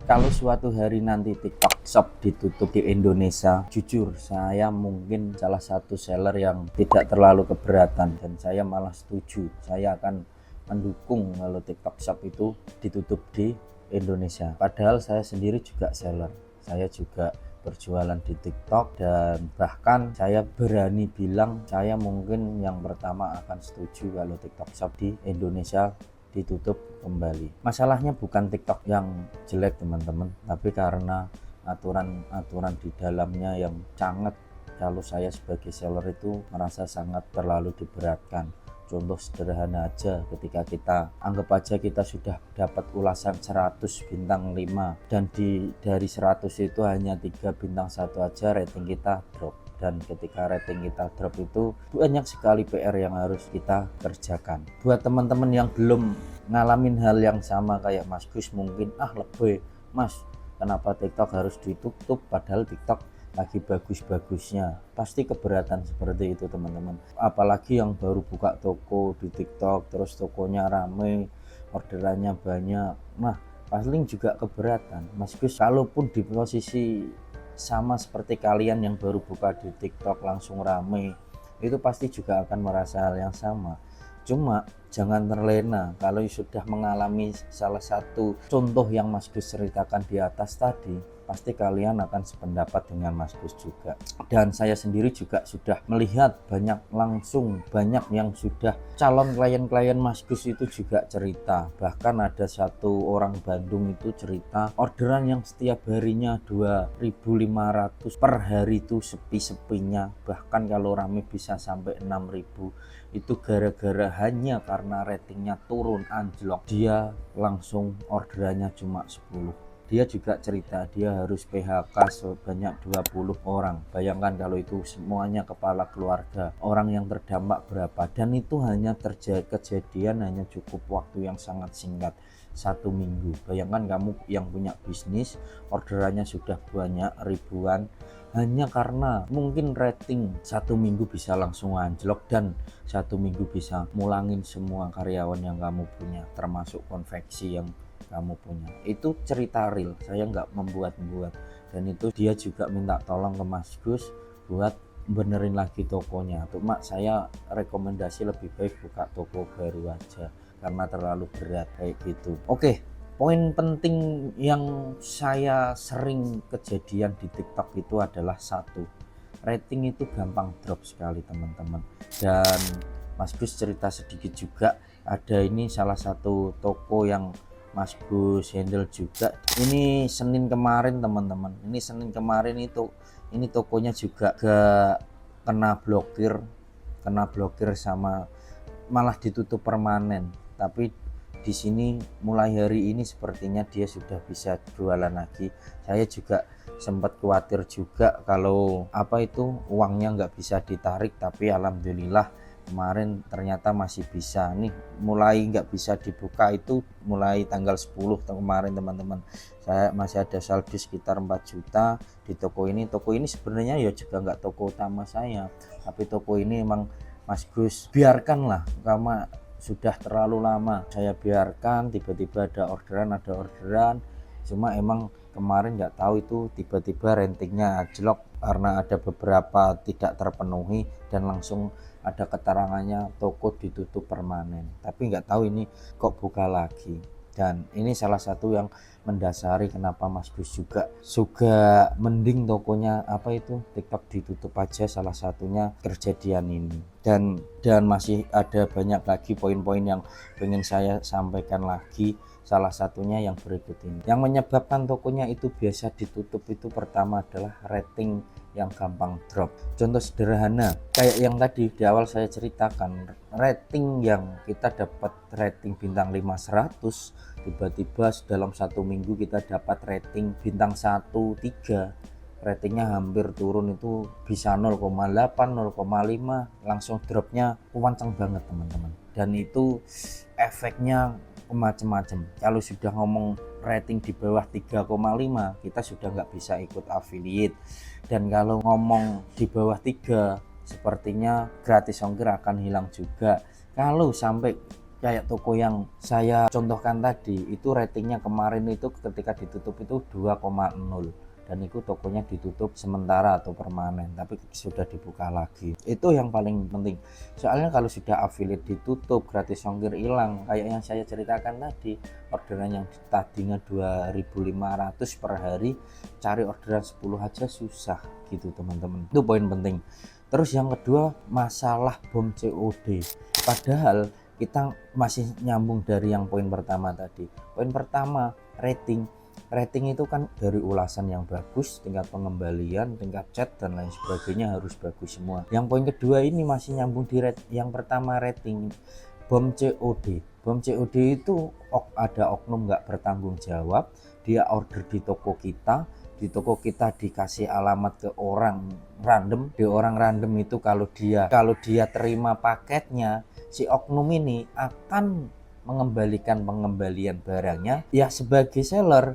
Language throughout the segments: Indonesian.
Kalau suatu hari nanti TikTok Shop ditutup di Indonesia, jujur saya mungkin salah satu seller yang tidak terlalu keberatan dan saya malah setuju. Saya akan mendukung kalau TikTok Shop itu ditutup di Indonesia. Padahal saya sendiri juga seller. Saya juga berjualan di TikTok dan bahkan saya berani bilang saya mungkin yang pertama akan setuju kalau TikTok Shop di Indonesia ditutup kembali. Masalahnya bukan TikTok yang jelek teman-teman, tapi karena aturan-aturan di dalamnya yang sangat, kalau saya sebagai seller itu merasa sangat terlalu diberatkan. Contoh sederhana aja, ketika kita anggap aja kita sudah dapat ulasan 100 bintang 5 dan dari 100 itu hanya 3 bintang 1 aja, rating kita drop. Dan ketika rating kita drop itu banyak sekali PR yang harus kita kerjakan. Buat teman-teman yang belum ngalamin hal yang sama kayak Mas Gus, mungkin lebih Mas, kenapa TikTok harus ditutup padahal TikTok lagi bagus-bagusnya, pasti keberatan seperti itu teman-teman. Apalagi yang baru buka toko di TikTok terus tokonya rame, orderannya banyak, paling juga keberatan. Mas Gus kalaupun di posisi sama seperti kalian yang baru buka di TikTok langsung rame, itu pasti juga akan merasa hal yang sama. Cuma jangan terlena kalau sudah mengalami salah satu contoh yang Mas Gus ceritakan di atas tadi, pasti kalian akan sependapat dengan Mas Gus juga. Dan saya sendiri juga sudah melihat banyak yang sudah calon klien-klien Mas Gus itu juga cerita. Bahkan ada satu orang Bandung itu cerita orderan yang setiap harinya 2.500 per hari itu sepi-sepinya, bahkan kalau rame bisa sampai 6.000. Itu gara-gara hanya karena ratingnya turun anjlok, dia langsung orderannya cuma 10. Dia juga cerita dia harus PHK sebanyak 20 orang. Bayangkan kalau itu semuanya kepala keluarga, orang yang terdampak berapa. Dan itu hanya kejadian hanya cukup waktu yang sangat singkat, 1 minggu. Bayangkan kamu yang punya bisnis, orderannya sudah banyak ribuan, hanya karena mungkin rating 1 minggu bisa langsung anjlok dan 1 minggu bisa mulangin semua karyawan yang kamu punya, termasuk konveksi yang kamu punya. Itu cerita real, saya nggak membuat-buat. Dan itu dia juga minta tolong ke Mas Gus buat benerin lagi tokonya. Tuh Mak, saya rekomendasi lebih baik buka toko baru aja karena terlalu berat kayak gitu. Oke, poin penting yang saya sering kejadian di TikTok itu adalah satu, rating itu gampang drop sekali teman-teman. Dan Mas Gus cerita sedikit juga, ada ini salah satu toko yang Mas Gus handle juga. Ini Senin kemarin teman-teman, ini Senin kemarin itu ini tokonya juga kena blokir sama malah ditutup permanen. Tapi di sini mulai hari ini sepertinya dia sudah bisa jualan lagi. Saya juga sempat khawatir juga kalau uangnya nggak bisa ditarik, tapi alhamdulillah kemarin ternyata masih bisa. Nih mulai nggak bisa dibuka itu mulai tanggal 10 kemarin teman-teman. Saya masih ada saldo sekitar 4 juta di toko ini. Toko ini sebenarnya ya juga nggak toko utama saya, tapi toko ini emang Mas Gus biarkanlah, karena sudah terlalu lama saya biarkan, tiba-tiba ada orderan. Cuma emang kemarin nggak tahu itu tiba-tiba ratingnya anjlok karena ada beberapa tidak terpenuhi dan langsung ada keterangannya toko ditutup permanen. Tapi nggak tahu ini kok buka lagi. Dan ini salah satu yang mendasari kenapa Mas Gus juga mending tokonya TikTok ditutup aja, salah satunya kejadian ini. Dan masih ada banyak lagi poin-poin yang pengen saya sampaikan lagi. Salah satunya yang berikut ini. Yang menyebabkan tokonya itu biasa ditutup itu pertama adalah rating yang gampang drop. Contoh sederhana kayak yang tadi di awal saya ceritakan, rating yang kita dapat rating bintang 5 100, tiba-tiba dalam 1 minggu kita dapat rating bintang 1 3, ratingnya hampir turun, itu bisa 0,8 0,5, langsung dropnya kencang banget teman-teman. Dan itu efeknya macam-macam. Kalau sudah ngomong rating di bawah 3,5 kita sudah nggak bisa ikut affiliate, dan kalau ngomong di bawah 3 sepertinya gratis ongkir akan hilang juga. Kalau sampai kayak toko yang saya contohkan tadi itu ratingnya kemarin itu ketika ditutup itu 2,0, dan itu tokonya ditutup sementara atau permanen, tapi sudah dibuka lagi. Itu yang paling penting, soalnya kalau sudah affiliate ditutup, gratis ongkir hilang, kayak yang saya ceritakan tadi, orderan yang tadinya 2.500 per hari, cari orderan 10 aja susah gitu teman-teman. Itu poin penting. Terus yang kedua, masalah bom COD. Padahal kita masih nyambung dari yang poin pertama tadi. Poin pertama, rating itu kan dari ulasan yang bagus, tingkat pengembalian, tingkat chat dan lain sebagainya harus bagus semua. Yang poin kedua ini masih nyambung di yang pertama, rating. Bom COD itu ada oknum nggak bertanggung jawab, dia order di toko kita, dikasih alamat ke orang random. Di orang random itu kalau dia terima paketnya, si oknum ini akan pengembalian barangnya. Ya sebagai seller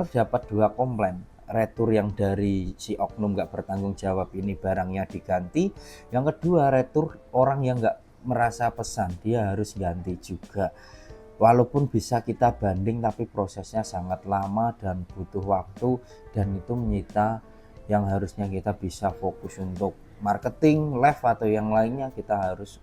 dapat 2 komplain, retur yang dari si oknum nggak bertanggung jawab ini barangnya diganti, yang kedua retur orang yang nggak merasa pesan, dia harus ganti juga. Walaupun bisa kita banding, tapi prosesnya sangat lama dan butuh waktu, dan itu menyita yang harusnya kita bisa fokus untuk marketing, live atau yang lainnya. Kita harus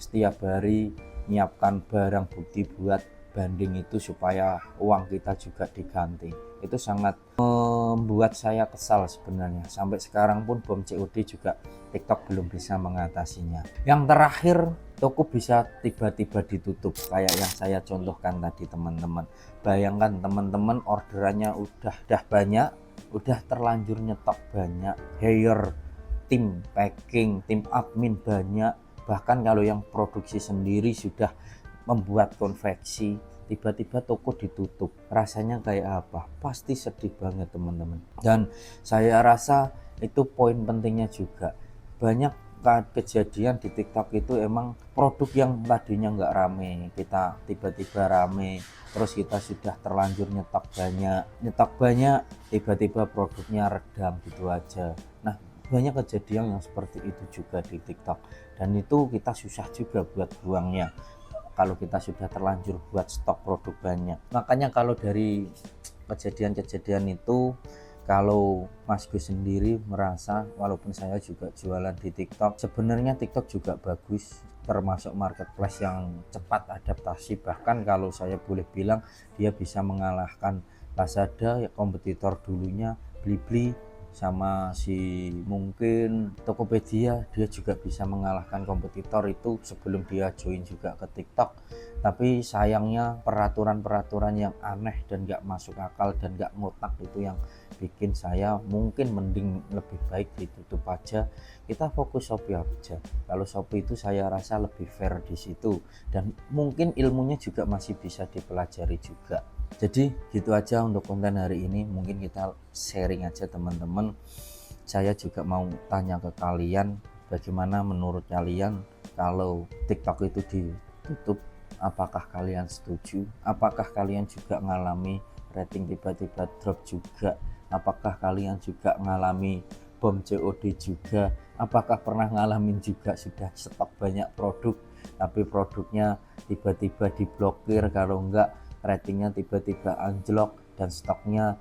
setiap hari menyiapkan barang bukti buat banding itu supaya uang kita juga diganti. Itu sangat membuat saya kesal sebenarnya. Sampai sekarang pun bom COD juga TikTok belum bisa mengatasinya. Yang terakhir, toko bisa tiba-tiba ditutup kayak yang saya contohkan tadi teman-teman. Bayangkan teman-teman orderannya udah banyak, udah terlanjur nyetok banyak, hire, tim packing, tim admin banyak, bahkan kalau yang produksi sendiri sudah membuat konveksi, tiba-tiba toko ditutup. Rasanya kayak apa? Pasti sedih banget teman-teman. Dan saya rasa itu poin pentingnya juga. Banyak kejadian di TikTok itu emang produk yang tadinya nggak rame, kita tiba-tiba rame, terus kita sudah terlanjur nyetok banyak, tiba-tiba produknya redam gitu aja. Nah, banyak kejadian yang seperti itu juga di TikTok, dan itu kita susah juga buat buangnya kalau kita sudah terlanjur buat stok produk banyak. Makanya kalau dari kejadian-kejadian itu, kalau Mas Gus sendiri merasa, walaupun saya juga jualan di TikTok, sebenarnya TikTok juga bagus, termasuk marketplace yang cepat adaptasi. Bahkan kalau saya boleh bilang, dia bisa mengalahkan Lazada, ya kompetitor dulunya, Blibli, sama si mungkin Tokopedia. Dia juga bisa mengalahkan kompetitor itu sebelum dia join juga ke TikTok. Tapi sayangnya peraturan-peraturan yang aneh dan gak masuk akal dan gak ngotak itu yang bikin saya mungkin mending lebih baik ditutup aja, kita fokus Shopee aja. Kalau Shopee itu saya rasa lebih fair di situ, dan mungkin ilmunya juga masih bisa dipelajari juga. Jadi gitu aja untuk konten hari ini, mungkin kita sharing aja teman-teman. Saya juga mau tanya ke kalian, bagaimana menurut kalian kalau TikTok itu ditutup? Apakah kalian setuju? Apakah kalian juga ngalami rating tiba-tiba drop juga? Apakah kalian juga ngalami bom COD juga? Apakah pernah ngalamin juga sudah stok banyak produk tapi produknya tiba-tiba diblokir, kalau enggak ratingnya tiba-tiba anjlok dan stoknya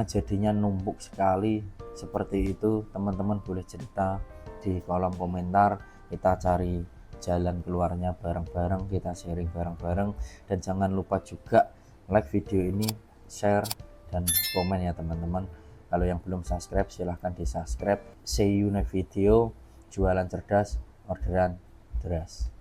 jadinya numpuk sekali? Seperti itu teman-teman boleh cerita di kolom komentar, kita cari jalan keluarnya bareng-bareng, kita sharing bareng-bareng. Dan jangan lupa juga like video ini, share dan komen ya teman-teman. Kalau yang belum subscribe silahkan di subscribe. See you next video. Jualan cerdas, orderan deras.